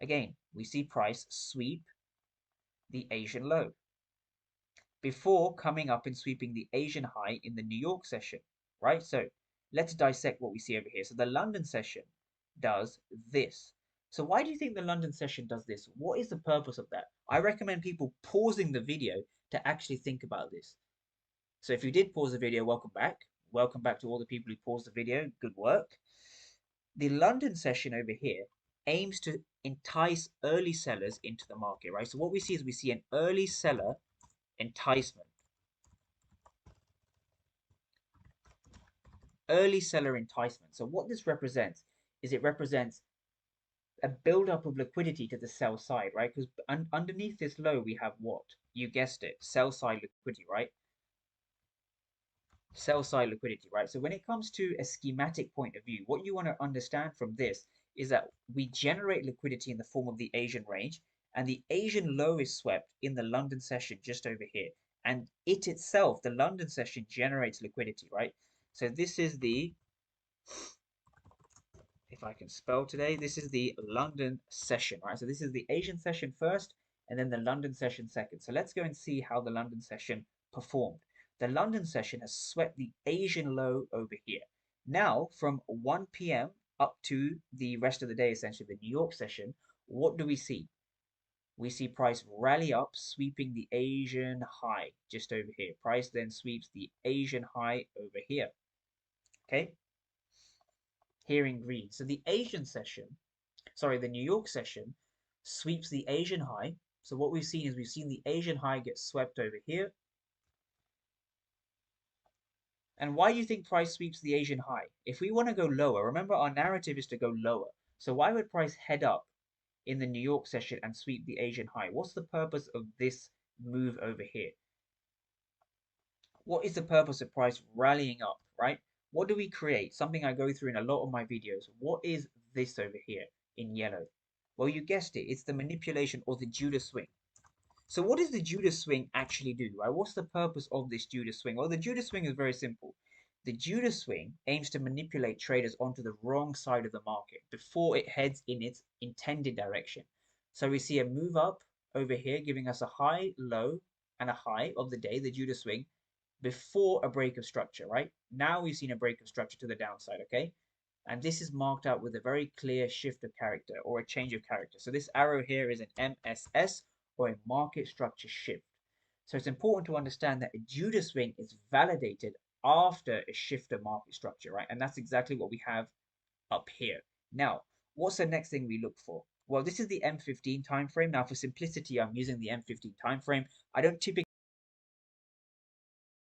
Again, we see price sweep the Asian low before coming up and sweeping the Asian high in the New York session, right? So let's dissect what we see over here. So the London session does this. So why do you think the London session does this? What is the purpose of that? I recommend people pausing the video to actually think about this. So if you did pause the video, welcome back. Welcome back to all the people who paused the video. Good work. The London session over here aims to entice early sellers into the market, right? So what we see is we see an early seller enticement. Early seller enticement. So what this represents is it represents a build-up of liquidity to the sell side, right? Because underneath this low, we have what? You guessed it, sell side liquidity, right? Sell side liquidity, right? So when it comes to a schematic point of view, what you want to understand from this is that we generate liquidity in the form of the Asian range, and the Asian low is swept in the London session just over here. And it itself, the London session, generates liquidity, right? So this is the, if I can spell today, this is the London session, right? So this is the Asian session first, and then the London session second. So let's go and see how the London session performed. The London session has swept the Asian low over here. Now, from 1 p.m. up to the rest of the day, essentially the New York session, what do we see? We see price rally up, sweeping the Asian high just over here. Price then sweeps the Asian high over here. Okay, here in green. So the Asian session, sorry, the New York session sweeps the Asian high. So what we've seen is we've seen the Asian high get swept over here. And why do you think price sweeps the Asian high? If we want to go lower, remember our narrative is to go lower. So why would price head up in the New York session and sweep the Asian high? What's the purpose of this move over here? What is the purpose of price rallying up, right? What do we create? Something I go through in a lot of my videos. What is this over here in yellow? Well, you guessed it. It's the manipulation or the Judas swing. So what does the Judas swing actually do, right? What's the purpose of this Judas swing? Well, the Judas swing is very simple. The Judas swing aims to manipulate traders onto the wrong side of the market before it heads in its intended direction. So we see a move up over here, giving us a high, low, and a high of the day, the Judas swing, before a break of structure, right? Now we've seen a break of structure to the downside, okay? And this is marked out with a very clear shift of character or a change of character. So this arrow here is an MSS or a market structure shift. So it's important to understand that a Judas swing is validated after a shift of market structure, right? And that's exactly what we have up here. Now, what's the next thing we look for? Well, this is the M15 time frame. Now, for simplicity, I'm using the M15 time frame. I don't typically